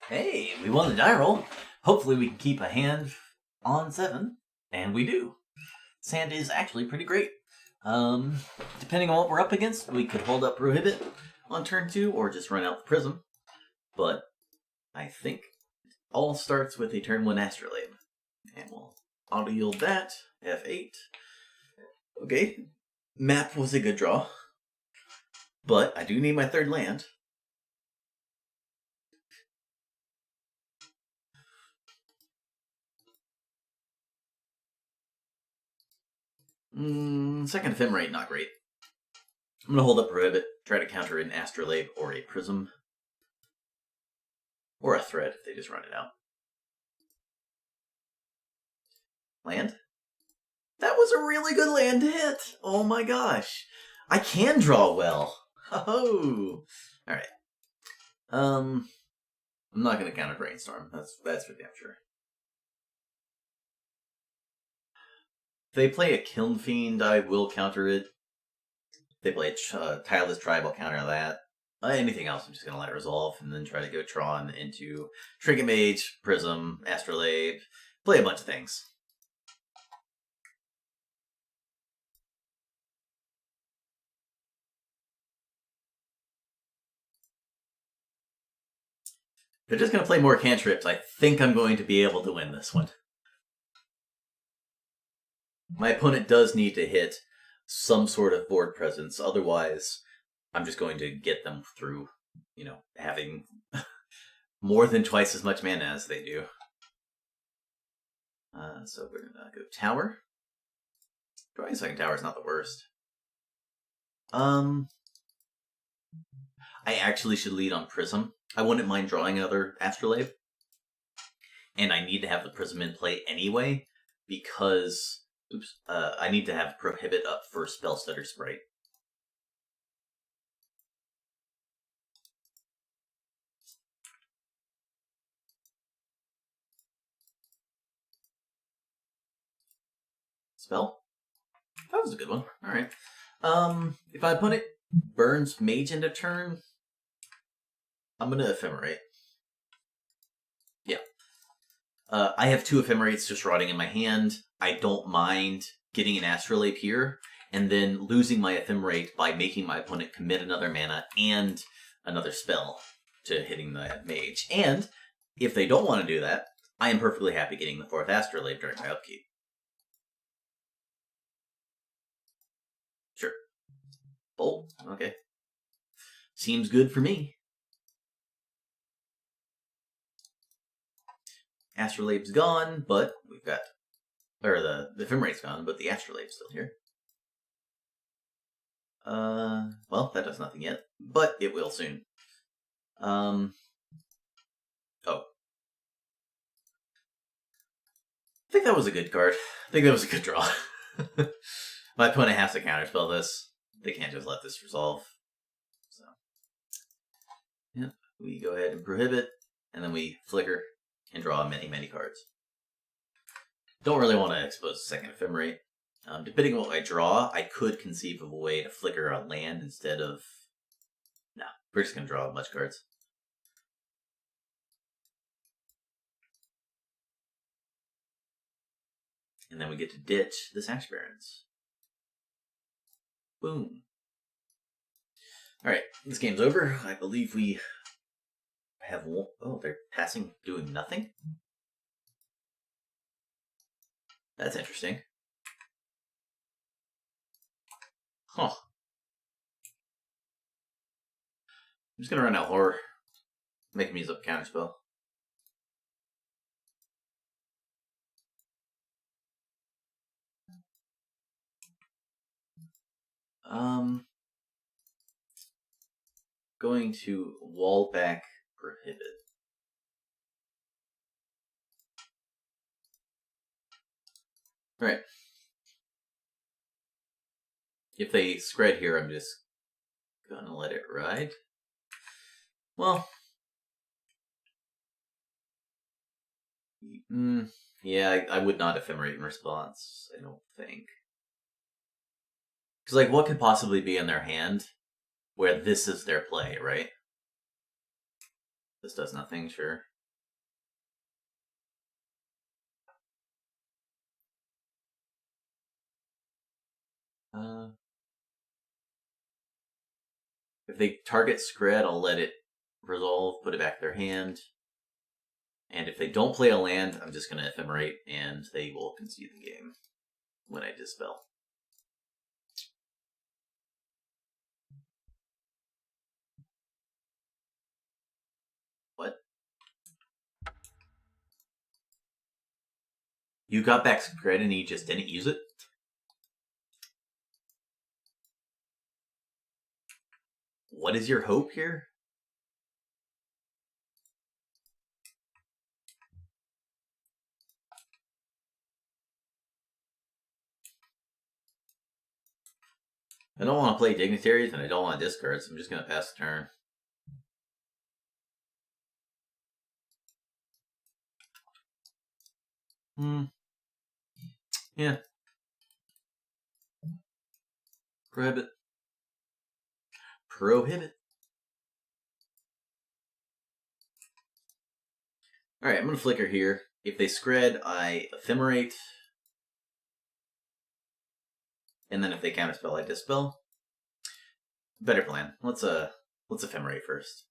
Hey, we won the die roll. Hopefully we can keep a hand on 7, and we do. This hand is actually pretty great. Depending on what we're up against, we could hold up Prohibit on turn 2 or just run out the Prism. But I think it all starts with a turn 1 Astrolabe. And we'll auto-yield that, F8. Okay, map was a good draw. But I do need my 3rd land. Second Ephemerate, not great. I'm going to hold up Prohibit, try to counter an Astrolabe or a Prism. Or a Thread if they just run it out. Land? That was a really good land to hit! Oh my gosh! I can draw well! Ho-ho! Alright. I'm not going to counter Brainstorm. That's for damn sure. If they play a Kiln Fiend, I will counter it. If they play a Tireless Tribe, I'll counter that. Anything else, I'm just going to let it resolve and then try to go Tron into Trinket Mage, Prism, Astrolabe, play a bunch of things. If they're just going to play more cantrips, I think I'm going to be able to win this one. My opponent does need to hit some sort of board presence, otherwise I'm just going to get them through, having more than twice as much mana as they do. So we're going to go Tower. Drawing a second tower is not the worst. I actually should lead on Prism. I wouldn't mind drawing another Astrolabe. And I need to have the Prism in play anyway, because I need to have Prohibit up for Spellstutter Sprite. Spell? That was a good one. Alright. If my opponent burns Mage into turn, I'm going to Ephemerate. Yeah. I have 2 Ephemerates just rotting in my hand. I don't mind getting an Astrolabe here, and then losing my Ephemerate by making my opponent commit another mana and another spell to hitting the Mage. And if they don't want to do that, I am perfectly happy getting the 4th Astrolabe during my upkeep. Sure. Bolt. Okay. Seems good for me. Astrolabe's gone, but we've got... Or the Ephemerate's gone, but the Astrolabe's still here. Well, that does nothing yet, but it will soon. Oh. I think that was a good card. I think that was a good draw. My opponent has to counterspell this. They can't just let this resolve. So, yeah, we go ahead and Prohibit, and then we Flicker and draw many, many cards. Don't really want to expose the second Ephemerate. Depending on what I draw, I could conceive of a way to Flicker a land instead of... No, we're just going to draw a bunch of cards. And then we get to ditch this Ash Barrens. Boom. Alright, this game's over. I believe we have one... Oh, they're passing, doing nothing? That's interesting. Huh. I'm just gonna run out Horror. Make me use up a counterspell. Going to wall back Prohibit. Right. If they spread here, I'm just gonna let it ride. Well, yeah, I would not Ephemerate in response, I don't think. Because, like, what could possibly be in their hand where this is their play, right? This does nothing, sure. If they target Scred, I'll let it resolve, put it back in their hand. And if they don't play a land, I'm just going to ephemerate, and they will concede the game when I dispel. What? You got back Scred and you just didn't use it? What is your hope here? I don't want to play Dignitaries, and I don't want to discard, so I'm just going to pass the turn. Yeah. Prohibit. Alright, I'm going to flicker here. If they Scred, I ephemerate. And then if they counterspell, I dispel. Better plan. Let's ephemerate first.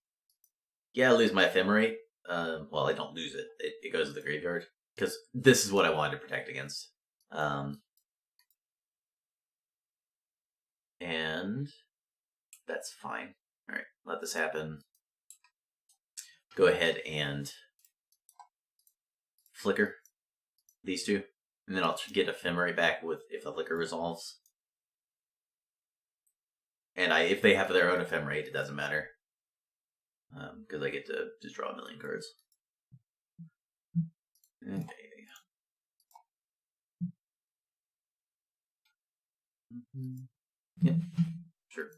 Yeah, I lose my ephemerate. Well, I don't lose it. It goes to the graveyard. Because this is what I wanted to protect against. And that's fine. Alright, let this happen. Go ahead and flicker these two. And then I'll get ephemerate back with if the flicker resolves. And if they have their own ephemerate, it doesn't matter. Because I get to just draw a million cards. Okay. Yep. Sure.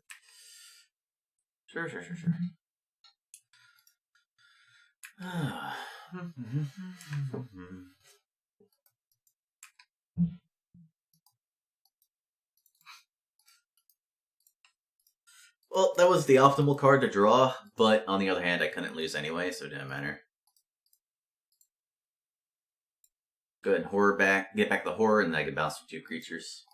Sure. Well, that was the optimal card to draw, but on the other hand, I couldn't lose anyway, so it didn't matter. Go ahead and horror back, get back the horror, and then I can bounce for 2 creatures.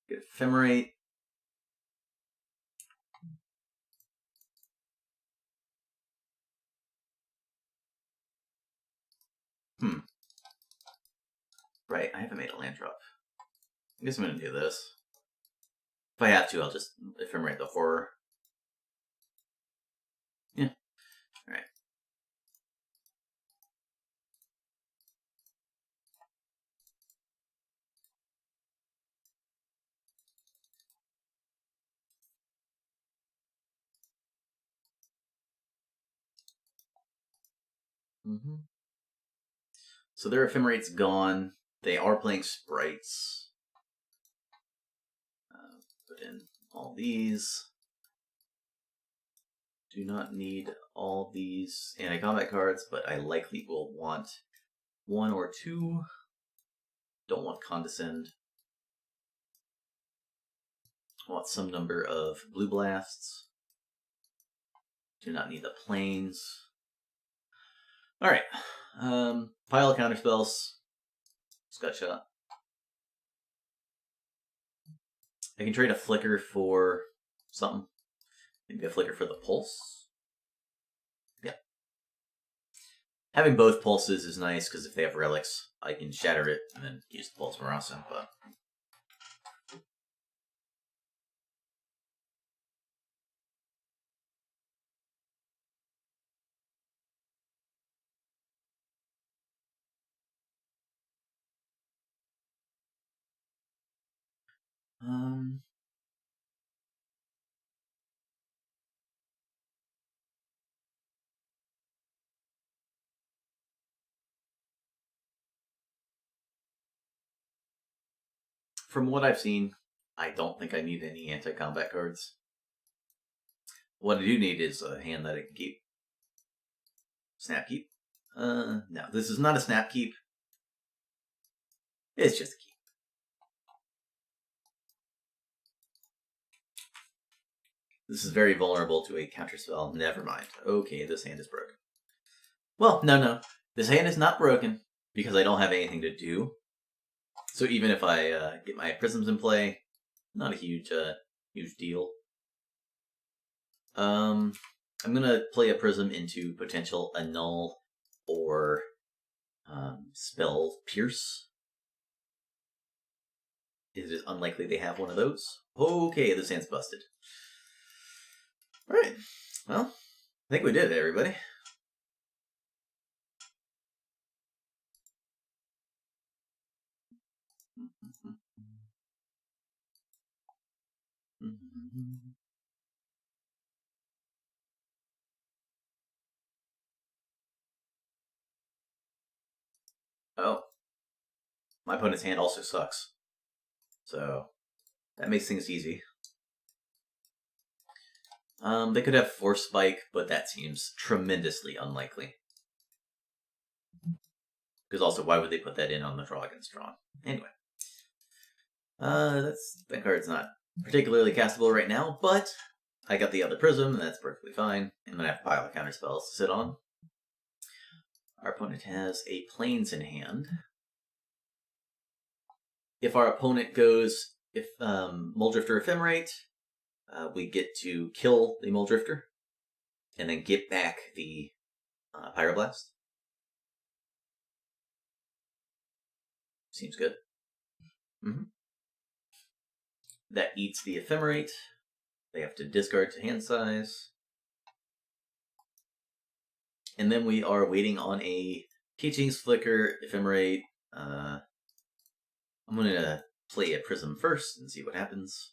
Get ephemerate. Right, I haven't made a land drop. I guess I'm gonna do this. If I have to, I'll just ephemerate the horror. Yeah. Alright. So their ephemerate's gone. They are playing sprites. Put in all these. Do not need all these anti-combat cards, but I likely will want 1 or 2. Don't want Condescend. Want some number of Blue Blasts. Do not need the Plains. Alright. Pile of counterspells. Scud Shot. I can trade a flicker for something. Maybe a flicker for the pulse. Yeah. Having both pulses is nice because if they have relics, I can shatter it and then use the pulse more often. But from what I've seen, I don't think I need any anti-combat cards. What I do need is a hand that I can keep. Snap keep? No, this is not a snap keep. It's just a keep. This is very vulnerable to a counterspell. Never mind. Okay, this hand is broken. Well, no. This hand is not broken. because I don't have anything to do. So even if I get my prisms in play, not a huge deal. I'm gonna play a prism into potential annul or spell pierce. It is unlikely they have one of those. Okay, this hand's busted. Alright, well, I think we did it, everybody. Oh. My opponent's hand also sucks. So, that makes things easy. They could have Force Spike, but that seems tremendously unlikely. Because also, why would they put that in on the draw against Tron? Anyway. That card's not particularly castable right now, but I got the other prism, and that's perfectly fine. I'm gonna have a pile of counter spells to sit on. Our opponent has a Plains in hand. If our opponent goes, Muldrifter Ephemerate, we get to kill the Muldrifter, and then get back the Pyroblast. Seems good. That eats the Ephemerate. They have to discard to hand size. And then we are waiting on a Teachings Flicker, Ephemerate. I'm going to play a Prism first and see what happens.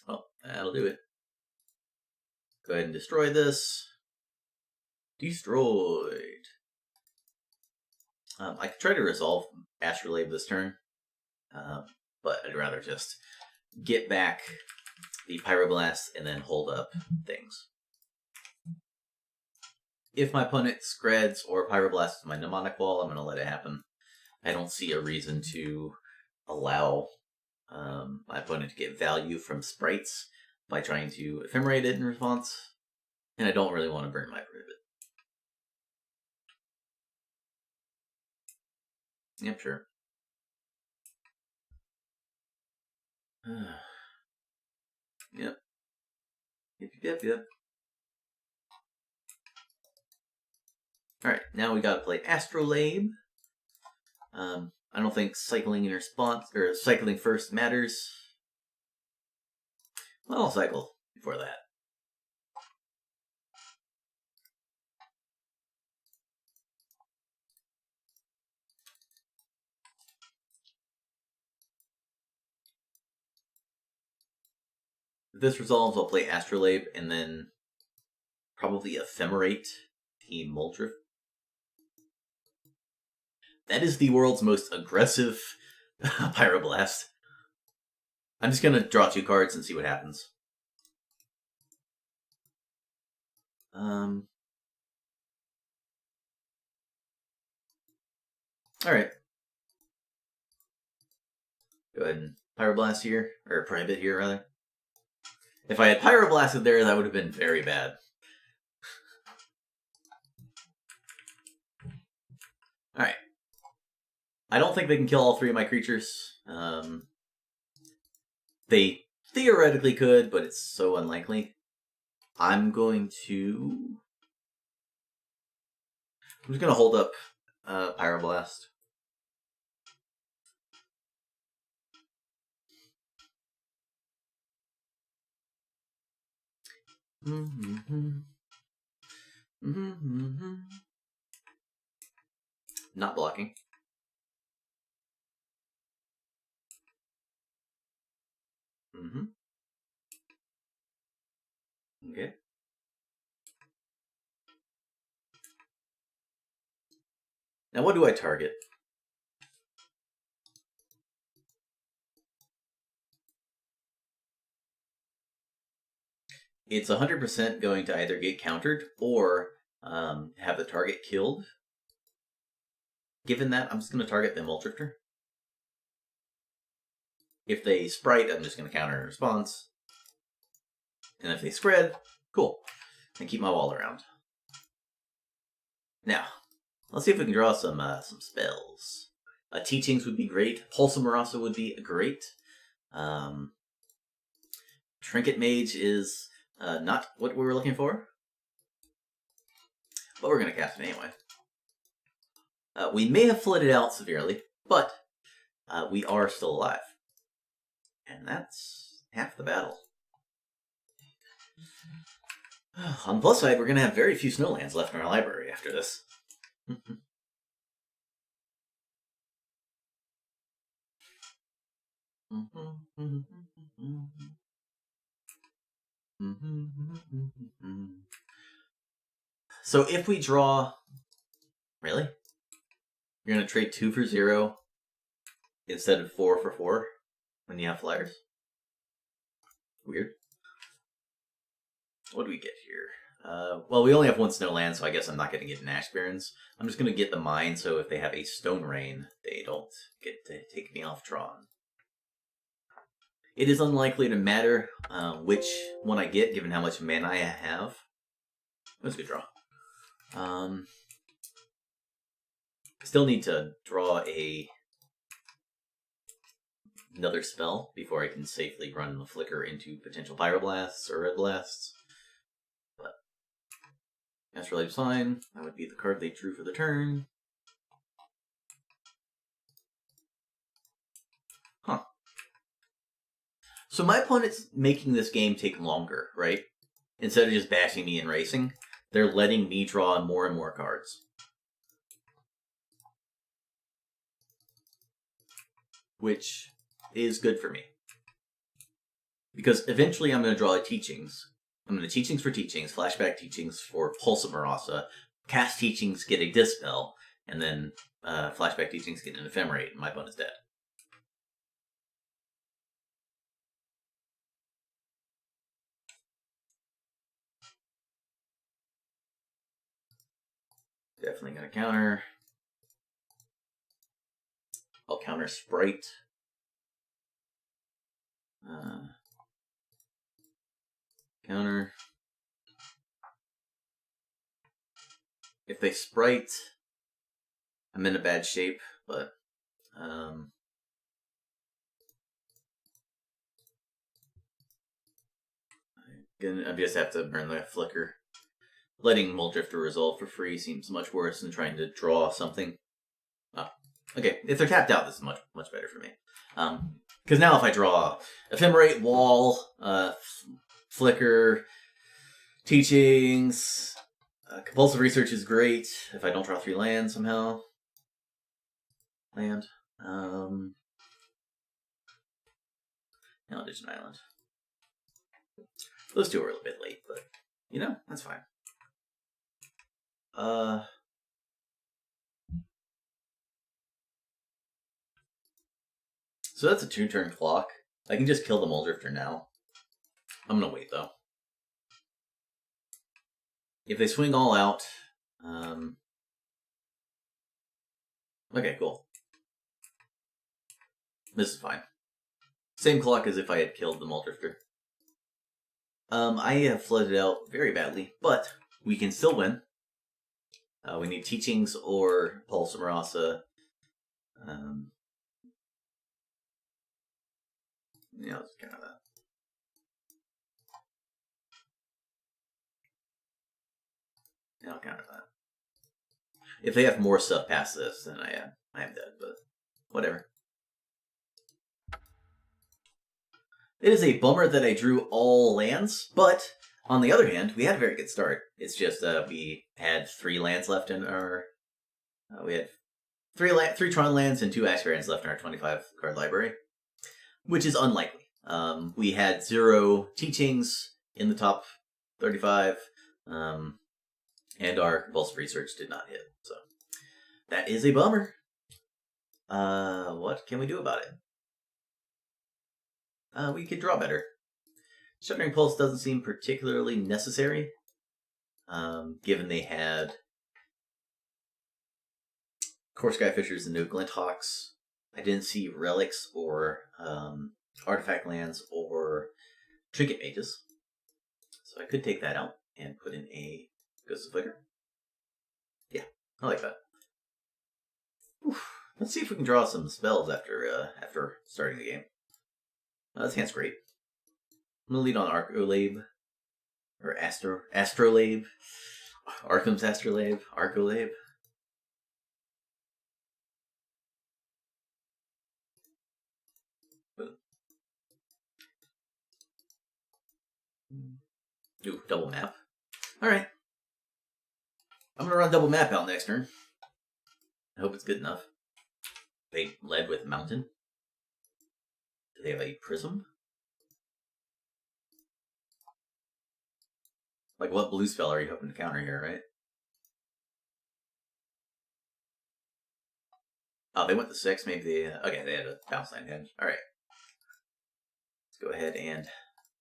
Well, that'll do it. Go ahead and destroy this. Destroyed. I could try to resolve Astrolabe this turn, but I'd rather just get back the Pyroblast and then hold up things. If my opponent Screds or Pyroblasts my Mnemonic Wall, I'm going to let it happen. I don't see a reason to allow my opponent to get value from sprites by trying to Ephemerate it in response, and I don't really want to burn my Prohibit. Yep, sure. Yep. Yep. Alright, now we gotta play Astrolabe. I don't think cycling in response, or cycling first matters. Well, I'll cycle before that. If this resolves, I'll play Astrolabe and then probably Ephemerate the Muldrifter. That is the world's most aggressive Pyroblast. I'm just gonna draw 2 cards and see what happens. Alright. Go ahead and Pyroblast here, or Prohibit here, rather. If I had Pyroblasted there, that would have been very bad. Alright. I don't think they can kill all 3 of my creatures. They theoretically could, but it's so unlikely. I'm just gonna hold up Pyroblast. Not blocking. Okay. Now what do I target? It's 100% going to either get countered or have the target killed. Given that, I'm just going to target the Muldrifter. If they Sprite, I'm just going to counter in response. And if they Spread, cool. And keep my wall around. Now, Let's see if we can draw some spells. Teachings would be great. Pulse of Marasa would be great. Trinket Mage is not what we were looking for, but we're going to cast it anyway. We may have flooded out severely, but we are still alive. And that's half the battle. On the plus side, we're going to have very few snowlands left in our library after this. So if we draw... Really? You're going to trade 2 for 0 instead of 4 for 4 when you have flyers? Weird. What do we get here? Well, we only have 1 snowland, so I guess I'm not going to get an Ash Barrens. I'm just going to get the mine, so if they have a Stone Rain, they don't get to take me off Tron. It is unlikely to matter which one I get, given how much mana I have. That's a good draw. Still need to draw another spell before I can safely run the Flicker into potential Pyroblasts or Red Blasts. But Astral Ape's fine. That would be the card they drew for the turn. Huh. So my opponent's making this game take longer, right? Instead of just bashing me and racing, they're letting me draw more and more cards. Which is good for me. Because eventually I'm going to draw Teachings. I'm going to Teachings for Teachings, Flashback Teachings for Pulse of Marasa, cast Teachings, get a Dispel, and then Flashback Teachings get an Ephemerate, and my opponent's dead. Definitely going to counter. I'll counter Sprite. Counter. If they Sprite, I'm in a bad shape, but I just have to burn the Flicker. Letting Muldrifter resolve for free seems much worse than trying to draw something. Oh, okay, if they're tapped out, this is much better for me. Because now if I draw Ephemerate, Wall, Flicker, Teachings, Compulsive Research is great if I don't draw 3 lands somehow. Land. Eldritch Island. Those 2 are a little bit late, but, you know, that's fine. So that's a 2-turn clock. I can just kill the Muldrifter now. I'm gonna wait though. If they swing all out, okay, cool. This is fine. Same clock as if I had killed the Muldrifter. I have flooded out very badly, but we can still win. We need Teachings or Pulse of Marasa. Yeah, let's count that. Yeah, I'll counter that. If they have more stuff past this, then I am dead, but whatever. It is a bummer that I drew all lands, but on the other hand, we had a very good start. It's just we had 3 lands left in our... we had 3 Tron lands and 2 Ash Barrens left in our 25 card library, which is unlikely. We had 0 Teachings in the top 35, and our Compulsive Research did not hit. So that is a bummer. What can we do about it? We could draw better. Shuddering Pulse doesn't seem particularly necessary, given they had Core Skyfishers and no Glinthawks. I didn't see Relics or Artifact Lands or Trinket Mages. So I could take that out and put in a Ghost of Flicker. Yeah, I like that. Let's see if we can draw some spells after starting the game. This hand's great. I'm gonna lead on Arcolabe. Or Astrolabe. Arkham's Astrolabe. Arcolabe. Ooh, double map. Alright. I'm gonna run double map out next turn. I hope it's good enough. They led with Mountain. Do they have a Prism? Like, what blue spell are you hoping to counter here, right? Oh, they went to 6. Maybe they... okay, they had a bounce line hedge. Alright. Let's go ahead and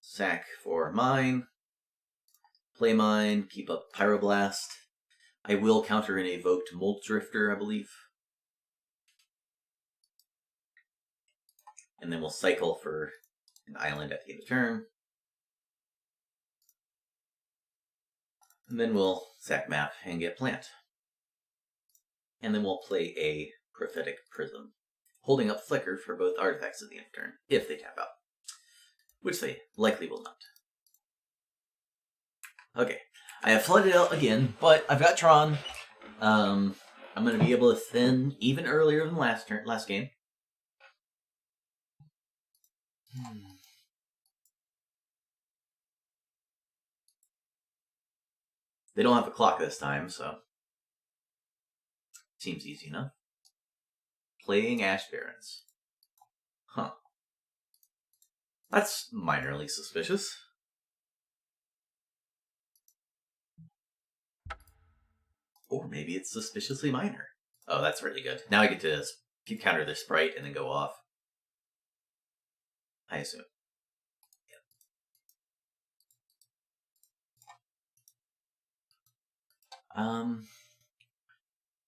sack for mine. Play mine. Keep up Pyroblast. I will counter an evoked Molt Drifter, I believe. And then we'll cycle for an island at the end of turn. And then we'll sack map and get plant. And then we'll play a Prophetic Prism, holding up Flicker for both artifacts at the end of turn, if they tap out. Which they likely will not. Okay, I have flooded out again, but I've got Tron. I'm going to be able to thin even earlier than last game. They don't have a clock this time, so seems easy enough. Playing Ash Barrens. Huh. That's minorly suspicious. Or maybe it's suspiciously minor. Oh, that's really good. Now I get to counter the sprite and then go off. I assume. Yeah.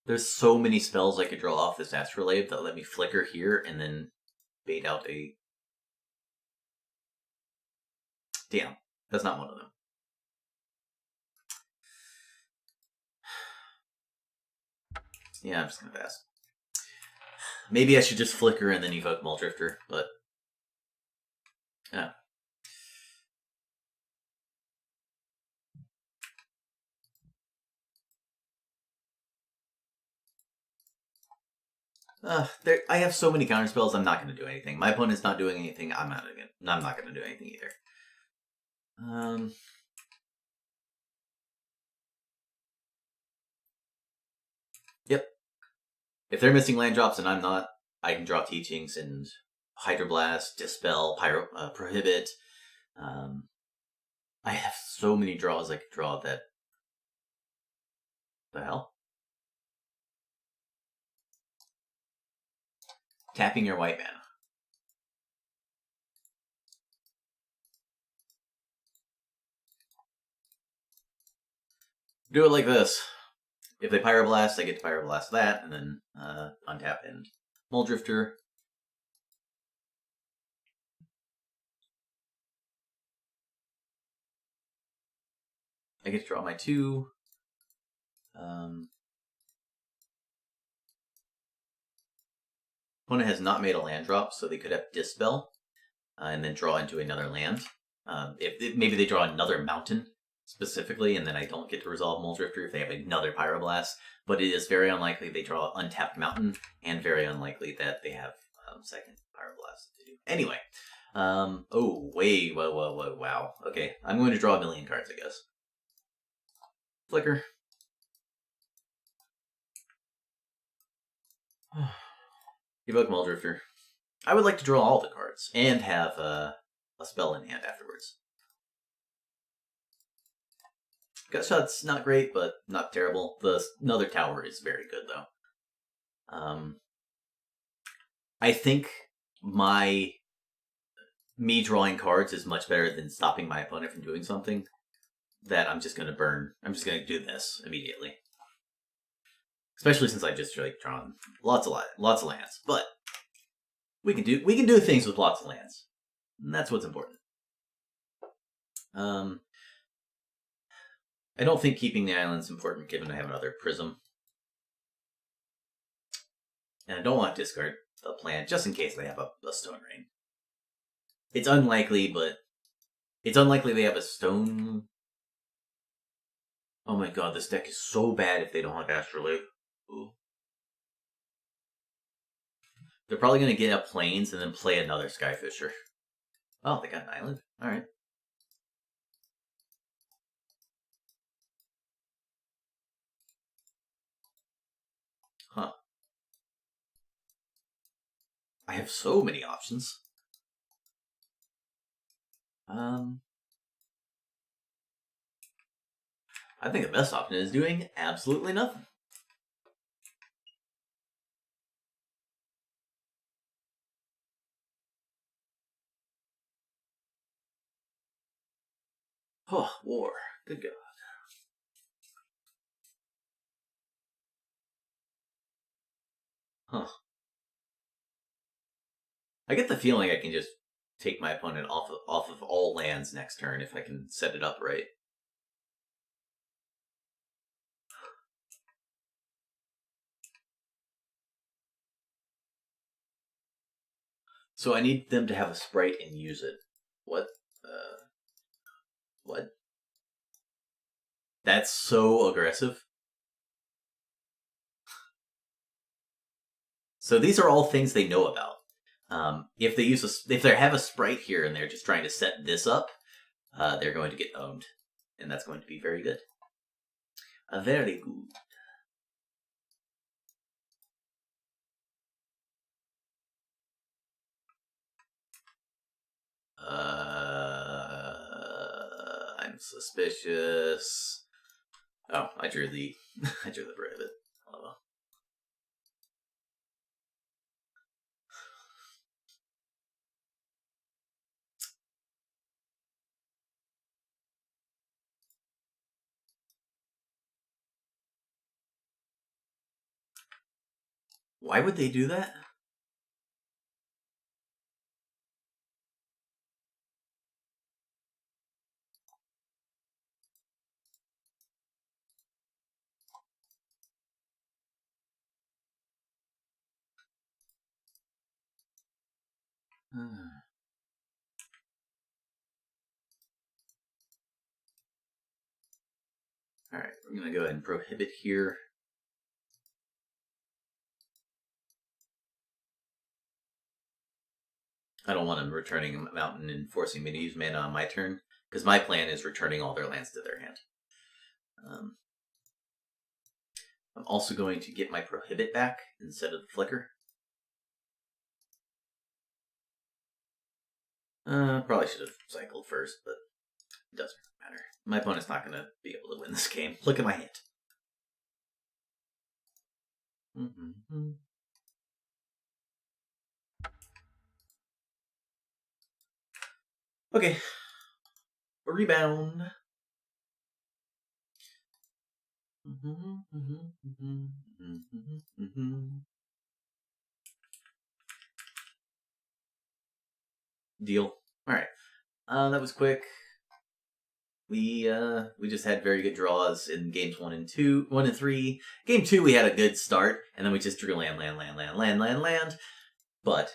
There's so many spells I could draw off this Astrolabe that let me flicker here and then bait out a... Damn, that's not one of them. Yeah, I'm just gonna pass. Maybe I should just flicker and then evoke Molt Drifter, but... yeah. I have so many counter spells. I'm not going to do anything. My opponent's not doing anything. I'm not going to do anything either. Yep. If they're missing land drops and I'm not, I can draw Teachings and Hydroblast, Dispel, Prohibit. I have so many draws I could draw that. The hell? Tapping your white mana. Do it like this. If they Pyroblast, I get to Pyroblast that, and then untap and Molt Drifter. I get to draw my 2. Opponent has not made a land drop, so they could have Dispel, and then draw into another land. If maybe they draw another mountain specifically, and then I don't get to resolve Molt Drifter if they have another Pyroblast. But it is very unlikely they draw untapped mountain, and very unlikely that they have second Pyroblast to do. Anyway, oh wait, whoa, wow. Okay, I'm going to draw a million cards, I guess. Flicker. Evoke Molt Drifter. I would like to draw all the cards and have a spell in hand afterwards. Gutshot's not great, but not terrible. Another tower is very good, though. I think me drawing cards is much better than stopping my opponent from doing something that I'm just going to burn. I'm just going to do this immediately. Especially since I just drawn lots of lands. But we can do things with lots of lands. And that's what's important. I don't think keeping the island's important given I have another Prism. And I don't want to discard the plant just in case they have a Stone Rain. It's unlikely, but it's unlikely they have a Stone. Oh my god, this deck is so bad if they don't have Astrolabe. Ooh. They're probably going to get up Plains and then play another Skyfisher. Oh, they got an island? Alright. Huh. I have so many options. I think the best option is doing absolutely nothing. Oh, war. Good God. Huh. I get the feeling I can just take my opponent off of all lands next turn if I can set it up right. So I need them to have a sprite and use it. What? What? That's so aggressive. So these are all things they know about. If they have a sprite here and they're just trying to set this up, they're going to get owned, and that's going to be very good. Very good. I'm suspicious. Oh, I drew the prohibit. Oh. Why would they do that? Alright, we're going to go ahead and prohibit here. I don't want them returning a mountain and forcing me to use mana on my turn, because my plan is returning all their lands to their hand. I'm also going to get my prohibit back instead of the flicker. Probably should have cycled first, but it doesn't matter. My opponent's not going to be able to win this game. Look at my hand. Okay. Rebound. Deal. All right. That was quick. We just had very good draws in games 1 and 3. Game 2 we had a good start, and then we just drew land. But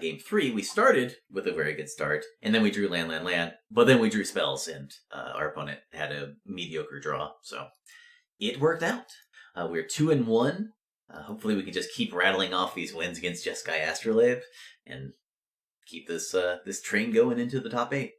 game 3 we started with a very good start, and then we drew land. But then we drew spells, and our opponent had a mediocre draw. So it worked out. We're 2-1. Hopefully we can just keep rattling off these wins against Jeskai Astrolabe and keep this train going into the top 8.